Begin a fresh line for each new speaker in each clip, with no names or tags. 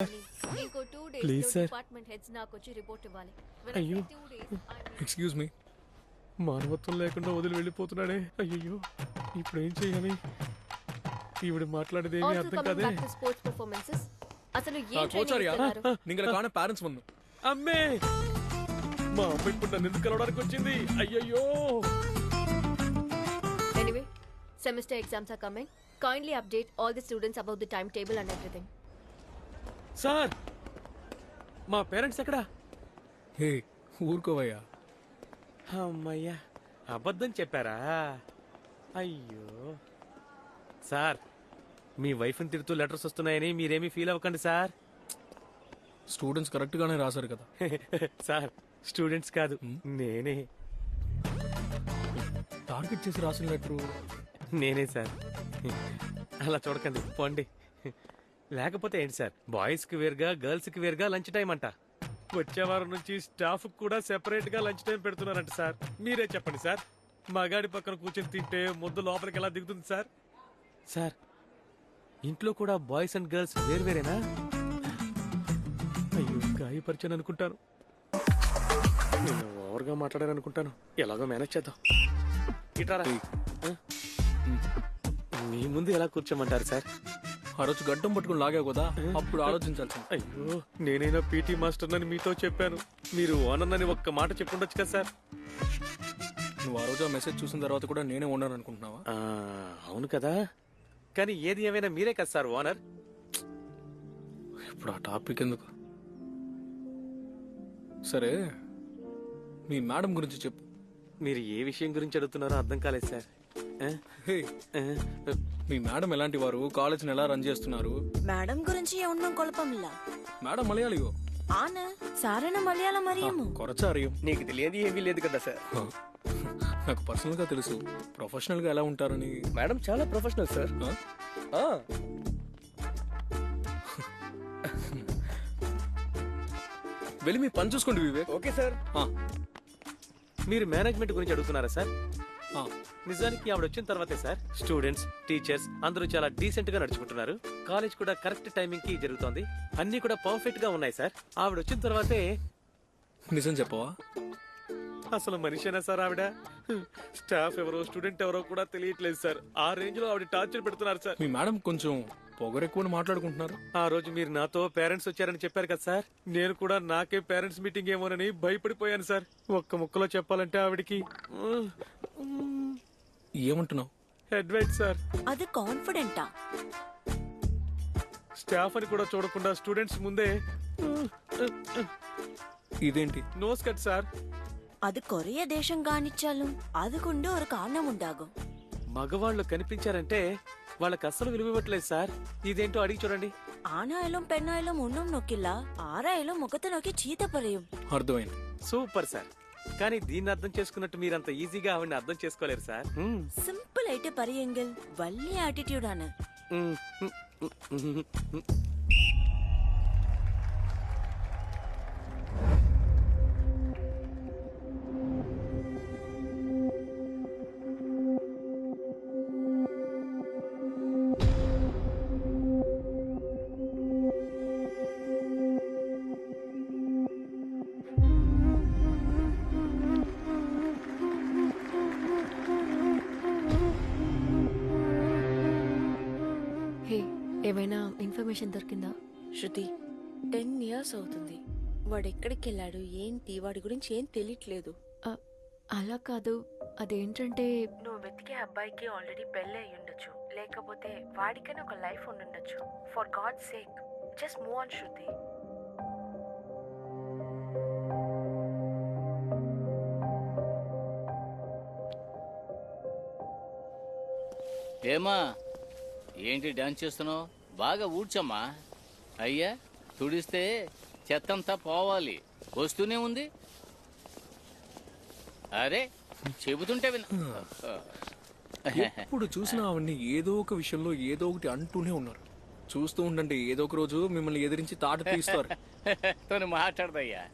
ఇంకో 2 days
please
లో
sir.
Department heads నాకు వచ్చి రిపోర్ట్ ఇవ్వాలి.
అయ్యో.
2 days
ఎక్స్క్యూజ్ మీ, మానవత్వం లేకుండా వదిలి వెళ్ళిపోతున్నాడే. అయ్యో, ఇప్పుడు ఏం చేయాలి? ఈవిడ మాట్లాడేది ఏమీ
also
అర్థం
coming
కాదే.
back to sports performances. అసలు ఏం
கோச்சாரியா
training ఇస్తున్నారు?
நீங்களுக்கான பேரண்ட்ஸ் வந்தோம்.
అమ్మే, మా అమ్మ ఇప్పుడు నన్ను ఎందుకు కలవడానికి వచ్చింది? అయ్యయ్యో.
Anyway, semester exams are coming. Kindly update all the students about the timetable and everything.
Sir, మా పేరెంట్స్ ఎక్కడా?
హే ఊరుకోవయ్యా.
అమ్మయ్యా, అబద్ధం చెప్పారా? అయ్యో సార్, మీ వైఫ్ని తిడుతూ లెటర్స్ వస్తున్నాయని మీరేమీ ఫీల్ అవ్వకండి సార్.
స్టూడెంట్స్ కరెక్ట్ గానే రాశారు కదా.
సార్, స్టూడెంట్స్ కాదు, నేనే
టార్గెట్ చేసి రాసిన లెటరు.
నేనే సార్. అలా చూడకండి, పోండి. లేకపోతే ఏంటి సార్, బాయ్స్ కి వేరుగా గర్ల్స్ కి వేరుగా లంచ్ టైం అంట. వచ్చే వారం నుంచి స్టాఫ్ కూడా సెపరేట్ గా లంచ్ టైం పెడుతున్నారంట సార్. మీరే చెప్పండి సార్, మగాడి పక్కన కూర్చొని తింటే ముద్దు లోపలికి ఎలా దిగుతుంది సార్? సార్, ఇంట్లో కూడా బాయ్స్ అండ్ గర్ల్స్ వేరువేరేనా? అయ్యో, గాయపరిచాను అనుకుంటాను. నేను ఓవర్గా మాట్లాడాను అనుకుంటాను. ఎలాగో మేనేజ్ చేద్దాం. ఇటారా, మీ ముందు ఎలా కూర్చోమంటారు సార్?
ఆ రోజు గడ్డం పట్టుకుని లాగావు కదా, అప్పుడు ఆలోచించాల్సింది.
అయ్యో, నేనైనా పీటీ మాస్టర్ అని మీతో చెప్పాను. మీరు ఓనర్ అని ఒక్క మాట చెప్పుండొచ్చు కదా సార్.
నువ్వు ఆ రోజు ఆ మెసేజ్ చూసిన తర్వాత కూడా నేనే ఉన్నాను అనుకుంటున్నావా?
అవును కదా, కానీ ఏది ఏమైనా మీరే కదా సార్ ఓనర్.
ఇప్పుడు ఆ టాపిక్ ఎందుకు? సరే, మీ మేడం గురించి చెప్పు.
మీరు ఏ విషయం గురించి అడుగుతున్నారో అర్థం కాలేదు సార్.
హే, మీ మేడం ఎలాంటి వారు, కాలేజ్ని ఎలా రన్ చేస్తున్నారు?
மேடம் குறிஞ்சி ஒன்னும் குழப்பம் இல்ல.
మేడం మలయాళియో?
ஆனா சாரண மலையாளம் அறியுமோ?
కొరచ అరియం.
నీకు తెలియదు ఏమీ లేదు కదా సార్.
నాకు పర్సనల్ గా తెలుసు, ప్రొఫెషనల్ గా ఎలా ఉంటారని.
మేడం చాలా ప్రొఫెషనల్ సార్.
వెళ్ళి మీ పని చూసుకోండి వివేక్.
Okay sir. మీరు మేనేజ్మెంట్ గురించి అడుగుతున్నారా సార్?
ఆ,
నిజానికి ఆవిడ వచ్చిన తర్వాతే సార్ స్టూడెంట్స్, టీచర్స్ అందరూ చాలా డీసెంట్ గా నడుచుకుంటున్నారు. కాలేజ్ కూడా కరెక్ట్ టైమింగ్ కి జరుగుతోంది. అన్ని కూడా పర్ఫెక్ట్ గా ఉన్నాయి సార్. ఆవిడ వచ్చిన తర్వాతే.
నిజం చెప్పవా?
అసలు మనిషేనా సార్ ఆవిడ? స్టాఫ్ ఎవరో స్టూడెంట్ ఎవరో కూడా తెలియట్లేదు సార్. ఆ రేంజ్ లో ఆవిడ టార్చర్ పెడుతున్నారు సార్.
మీ మేడం కొంచెం పొగరెక్కువ మాట్లాడుకుంటున్నారు.
ఆ రోజు మీరు నాతో పేరెంట్స్ వచ్చారని చెప్పారు కదా సార్. నేను కూడా నాకే పేరెంట్స్ మీటింగ్ ఏమోనని భయపడిపోయాను సార్. ఒక్క ముక్కలో చెప్పాలంటే ఆవిడికి
ఏమంటున్నావు?
Head weight sir.
அது கான்ஃபிடென்ட்டா?
స్టాఫ్ అని కూడా చూడకుండా స్టూడెంట్స్ ముందే
ఇదేంటి?
Nose cut sir.
அது கொரிய தேசம் காணிச்சாலும் அதுக்குண்டு ஒரு காரணம் உண்டாகும்.
మగవాళ్ళు కనిపించారంటే వాళ్ళకి అస్సలు విలువ ఇవ్వట్లేదు సార్. ఇదేంటో అడిగి చూడండి.
ஆணாயிலும் பெண்ணாயிலும் ஒன்னும் நோக்கில்ல, ஆறாயிலும் முகத்தை நோக்கி చీత పరయం.
అర్థమైంది.
Super sir. కానీ దీన్ని అర్థం చేసుకున్నట్టు మీరంత ఈజీగా ఆవిడని అర్థం చేసుకోలేరు సార్.
సింపుల్ అయితే పరయంగల్ వల్లి యాటిట్యూడ్ ആണ്.
హే, ఏమైనా ఇన్ఫర్మేషన్ దొరికిందా?
శృతి 10 years అవుతుంది. వాడు ఎక్కడికి వెళ్ళాడు, ఏంటి, వాడి గురించి ఏం తెలియట్లేదు.
అలా కాదు, అదేంటంటే
నువ్వు వెతికే అబ్బాయికి ఆల్రెడీ పెళ్ళి అయి ఉండొచ్చు, లేకపోతే వాడికైనా ఒక లైఫ్ ఉండుండొచ్చు. For God sake just move on Shruti.
ఏమా, ఏంటి డాన్స్ చేస్తున్నావు? బాగా ఊడ్చమ్మా. అయ్యా, తుడిస్తే చెత్తంతా పోవాలి. వస్తూనే ఉంది. అరే, చెబుతుంటే విన.
ఎప్పుడు చూసినా అవన్నీ ఏదో ఒక విషయంలో ఏదో ఒకటి అంటూనే ఉన్నారు. చూస్తూ ఉండండి, ఏదో ఒక రోజు మిమ్మల్ని ఎదిరించి తాట తీస్తారు.
తను మాట్లాడదయ్యా,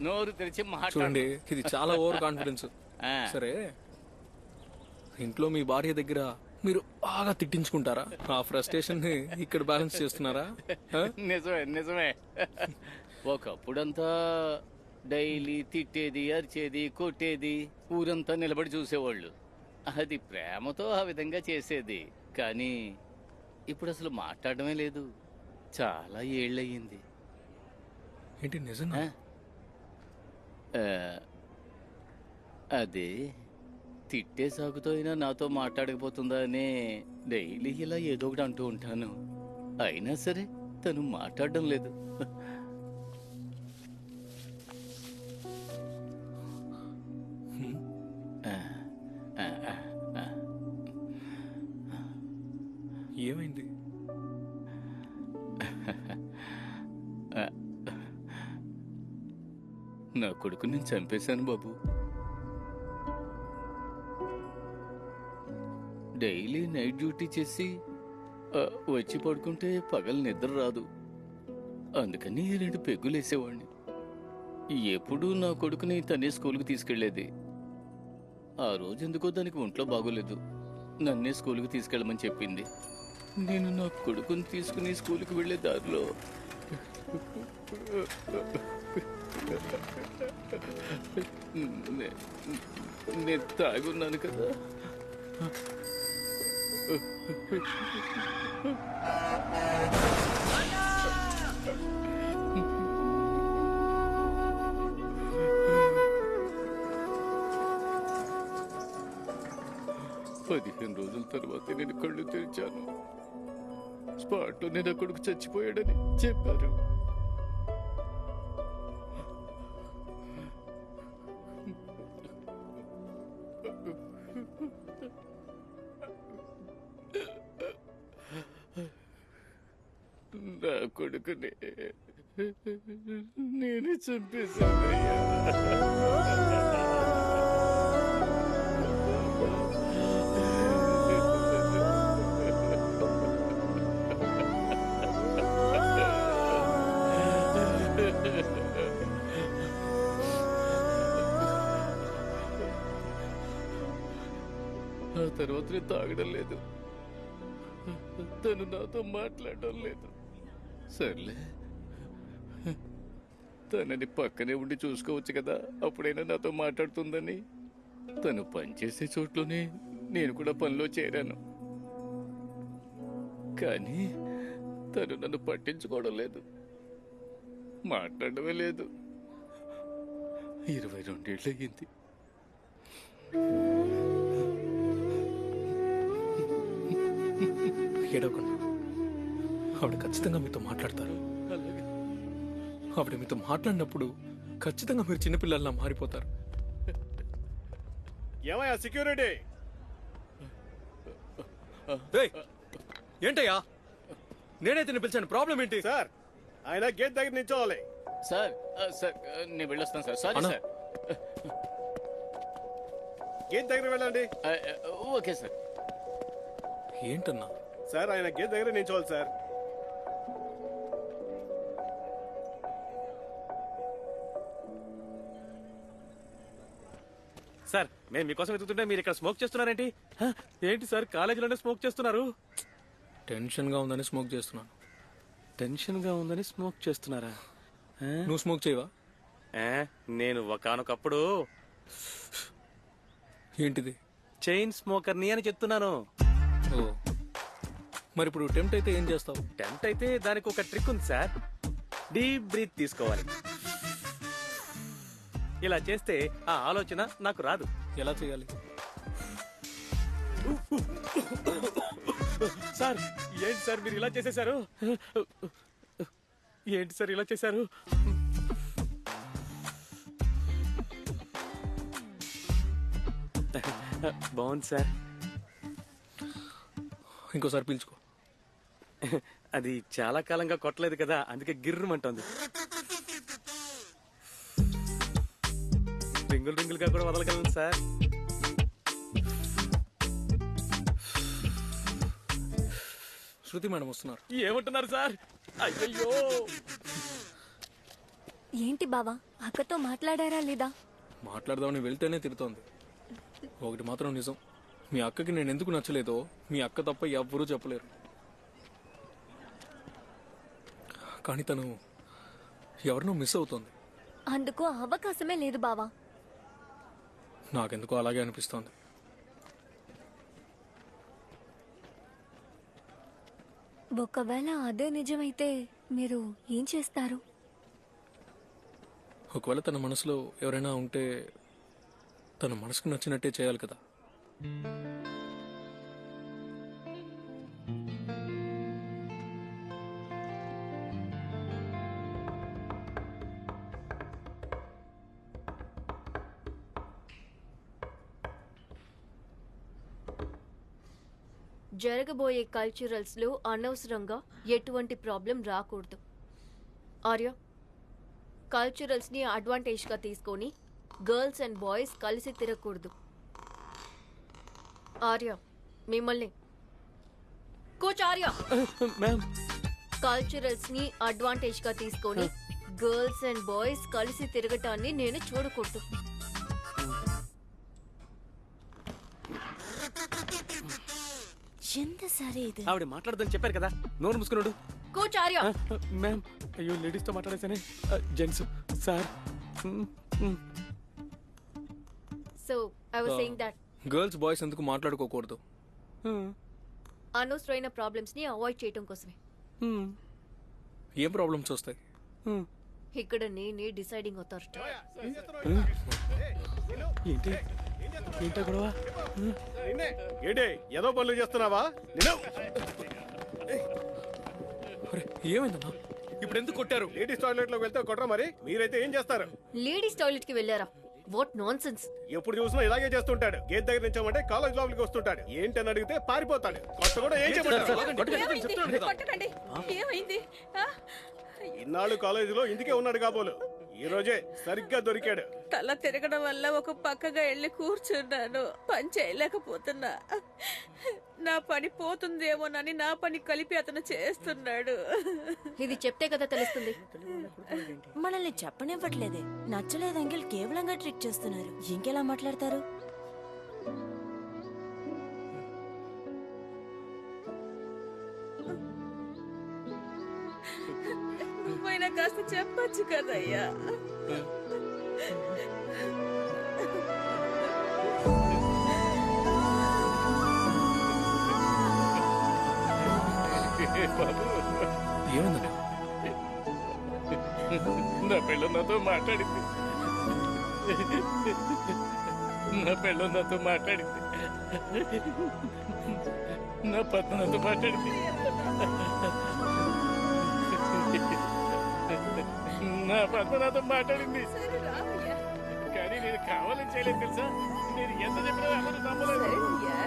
నోరు తెరిచి మాట్లాడు.
చూడండి, ఇది చాలా ఓవర్ కాన్ఫిడెన్స్. సరే, ఇంట్లో మీ భార్య దగ్గర మీరు బాగా తిట్టించుకుంటారా? ఆ ఫ్రస్ట్రేషన్ ని ఇక్కడ బ్యాలెన్స్ చేస్తున్నారా? ఆ?
నిజమే నిజమే. ఒకప్పుడంతా డైలీ తిట్టేది, అరిచేది, కొట్టేది, ఊరంతా నిలబడి చూసేవాళ్ళు. అది ప్రేమతో ఆ విధంగా చేసేది. కానీ ఇప్పుడు అసలు మాట్లాడడమే లేదు. చాలా ఏళ్ళయింది.
ఏంటి నిజంగా?
ఆ, అదే తిట్టే సాగుతో అయినా నాతో మాట్లాడకపోతుందా అని డైలీ ఇలా ఏదో ఒకటి అంటూ ఉంటాను. అయినా సరే తను మాట్లాడడం లేదు. ఆ, ఆ, ఆ, ఆ.
ఏమైంది?
నా కొడుకు నేను చంపేశాను బాబు. డైలీ నైట్ డ్యూటీ చేసి వచ్చి పడుకుంటే పగలు నిద్ర రాదు. అందుకని 2 పెగ్గులు వేసేవాడిని. ఎప్పుడూ నా కొడుకుని తనే స్కూల్కి తీసుకెళ్లేది. ఆ రోజు ఎందుకో దానికి ఒంట్లో బాగోలేదు. నన్నే స్కూల్కి తీసుకెళ్ళమని చెప్పింది. నేను నా కొడుకుని తీసుకుని స్కూల్కి వెళ్లే దారిలో నేను తాగున్నాను కదా. పదిహేను రోజుల తర్వాత నేను కళ్ళు తెరిచాను. స్పాట్లో నేను నా కొడుకు చచ్చిపోయాడని చెప్పారు. నా కొడుకుని నేనే చంపేశానయ్యా. ఆ తర్వాత నేను తాగడం లేదు. తను నాతో మాట్లాడడం లేదు. సర్లే, తనని పక్కనే ఉండి చూసుకోవచ్చు కదా, అప్పుడైనా నాతో మాట్లాడుతుందని తను పనిచేసే చోట్లోనే నేను కూడా పనిలో చేరాను. కానీ తను నన్ను పట్టించుకోవడం లేదు, మాట్లాడమే లేదు. 22 ఏళ్ళు అయ్యింది.
ఏడవకుండా. ఆవిడ ఖచ్చితంగా మీతో మాట్లాడతారు. ఆవిడ మీతో మాట్లాడినప్పుడు ఖచ్చితంగా మీరు చిన్నపిల్లల్లా మారిపోతారు.
ఏమయ్యా సెక్యూరిటీ?
ఏయ్, ఏంటయ్యా? నేనైతే పిలిచాను, ప్రాబ్లం ఏంటి?
సార్, ఆయన గేట్ దగ్గర నిల్చోవాలి.
సార్ సార్ నేను వెళ్ళొస్తాను సార్. సారీ
అన్నా.
సార్.
గేట్ దగ్గర వెళ్ళండి.
Okay sir.
ఏంటన్నా?
సార్, ఆయన గేట్ దగ్గర నిల్చోవాలి సార్. సార్, మేము మీకోసం వెతుకుతుంటే మీరు ఇక్కడ స్మోక్ చేస్తున్నారేంటి? ఏంటి సార్, కాలేజీలోనే స్మోక్ చేస్తున్నారు?
టెన్షన్గా ఉందని స్మోక్ చేస్తున్నాను.
టెన్షన్ గా ఉందని స్మోక్ చేస్తున్నారా?
నువ్వు స్మోక్ చేయవా?
నేను ఒకానొకప్పుడు
ఏంటిది?
చైన్ స్మోకర్ని అని చెప్తున్నాను.
ఓ, మరి ఇప్పుడు టెంప్ట్ అయితే ఏం చేస్తావు?
టెంప్ట్ అయితే దానికి ఒక ట్రిక్ ఉంది సార్. డీప్ బ్రీత్ తీసుకోవాలి. ఇలా చేస్తే ఆ ఆలోచన నాకు రాదు.
ఎలా చేయాలి?
సార్, ఏంటి సార్ మీరు ఇలా చేసేశారు? ఏంటి సార్ ఇలా చేశారు? బాగుంది సార్.
ఇంకోసారి పీల్చుకో.
అది చాలా కాలంగా కొట్టలేదు కదా, అందుకే గిర్రమంటోంది. రింగులు రింగులుగా కూడా వదలగలను సార్.
శృతి మేడం వస్తున్నారు.
ఏమంటున్నారు సార్? అయ్యయ్యో,
ఏంటి బావా, అక్కతో మాట్లాడారా లేదా?
మాట్లాడదామని వెళ్తేనే తిడుతోంది. ఒకటి మాత్రం నిజం, మీ అక్కకి నేను ఎందుకు నచ్చలేదో మీ అక్క తప్ప ఎవ్వరూ చెప్పలేరు. కానీ తను ఎవరినో మిస్ అవుతోంది.
అందుకు అవకాశమే లేదు బావా.
నాకెందుకో అలాగే అనిపిస్తోంది.
ఒకవేళ అదే నిజమైతే మీరు ఏం చేస్తారు?
ఒకవేళ తన మనసులో ఎవరైనా ఉంటే తన మనసుకు నచ్చినట్టే చేయాలి కదా.
జరగబోయే కల్చరల్స్ లో అనవసరంగా ఎటువంటి ప్రాబ్లం రాకూడదు. ఆర్య, కల్చరల్స్ ని అడ్వాంటేజ్ గా తీసుకొని గర్ల్స్ అండ్ బాయ్స్ కలిసి తిరగకూడదు. ఆర్య, మిమ్మల్ని కోచ్ ఆర్య,
మ్యామ్
కల్చరల్స్ ని అడ్వాంటేజ్ గా తీసుకొని గర్ల్స్ అండ్ బాయ్స్ కలిసి తిరగటాన్ని నేను చూడకూడదు.
ఎంత సరే ఇది.
ఆవిడ మాట్లాడదని చెప్పారు కదా, నోరు మూసుకున్నాడు.
కోచ్ ఆర్య,
మ్యామ్ అయ్యో లేడీస్ తో మాట్లాడేసానే. Gents sir.
So I was saying that
girls boys ఎందుకు మాట్లాడుకోకూడదు?
అనవసరమైన ప్రాబ్లమ్స్ ని అవాయిడ్ చేయటం కోసమే.
ఏం ప్రాబ్లమ్స్ వస్తాయి?
ఇక్కడ నేనే డిసైడింగ్ అథారిటీ.
ఏంటి ఏంటో గొడవ?
ఏంటి ఏదో పనులు చేస్తున్నావా?
అరే ఏమైందన్నా?
ఇప్పుడు ఎందుకు కొట్టారు?
లేడీస్ టాయిలెట్ లోకి వెళ్తే కొట్రా, మరి మీరైతే ఏం చేస్తారు?
లేడీస్ టాయిలెట్ కి వెళ్ళారా? What non sense.
ఎప్పుడు చూసినా ఇలాగే చేస్తుంటాడు. గేట్ దగ్గర నుంచామంటే కాలేజ్ లోపలికి వస్తుంటాడు. ఏంటని అడిగితే పారిపోతాడు. కొత్త కూడా ఏం చెప్పంటారు?
కొట్టకండి. ఏమైంది?
ఇన్నాళ్ళు కాలేజీలో ఇందుకే ఉన్నాడు కాబోలు. ఈ రోజే సరిగ్గా దొరికాడు.
తల తిరగడం వల్ల ఒక పక్కగా వెళ్ళి కూర్చున్నాను. పని చేయలేకపోతున్నా. నా పని పోతుందేమోనని నా పని కలిపి అతను చేస్తున్నాడు.
ఇది చెప్తే కదా తెలుస్తుంది.
మనల్ని చెప్పనివ్వట్లేదే. నచ్చలేదు అంకిల్, కేవలంగా ట్రీట్ చేస్తున్నారు. ఇంకెలా మాట్లాడతారు?
నువ్వైనా కాస్త చెప్పచ్చు కదయ్యా.
ఏమైందన్నా?
నా పిల్ల నాతో మాట్లాడింది. నా పిల్ల నాతో మాట్లాడింది. నా పత్త నాతో మాట్లాడింది. నా పత్త నాతో మాట్లాడింది. కానీ నేను కావాలని చేయలేదు తెలుసా. నేను ఎంత చెప్పినా ఎవరు నమ్మలేదు.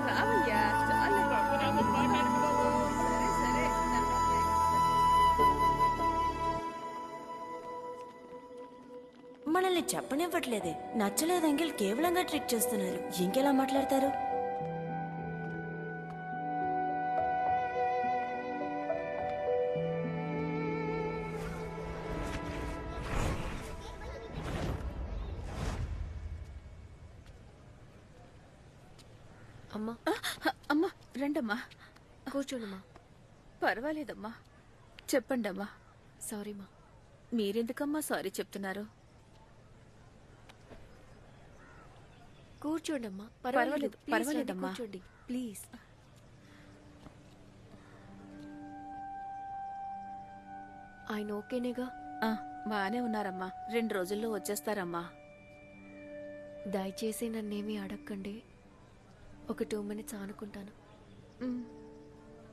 రావయ్యా, చాలే.
పత్త నాతో మాట్లాడుతున్నావు.
సరే.
మనల్ని చెప్పనివ్వట్లేదే. నచ్చలేదు అంకిల్, కేవలంగా ట్రీట్ చేస్తున్నారు. ఇంకెలా మాట్లాడతారు?
అమ్మా,
అమ్మా రండమ్మా.
కూర్చోండమ్మా.
పర్వాలేదమ్మా, చెప్పండమ్మా.
సారీ మా.
మీరెందుకమ్మా సారీ చెప్తున్నారు?
కూర్చోండమ్మా.
పర్వాలేదు,
Please
పర్వాలేదమ్మా.
రండి, కూర్చోండి ప్లీజ్. ఆయన ఓకేనేగా?
బానే ఉన్నారమ్మా. 2 రోజుల్లో వచ్చేస్తారమ్మా.
దయచేసి నన్నేమీ అడగకండి. ఒక 2 minutes ఆనుకుంటాను.
ఉమ్.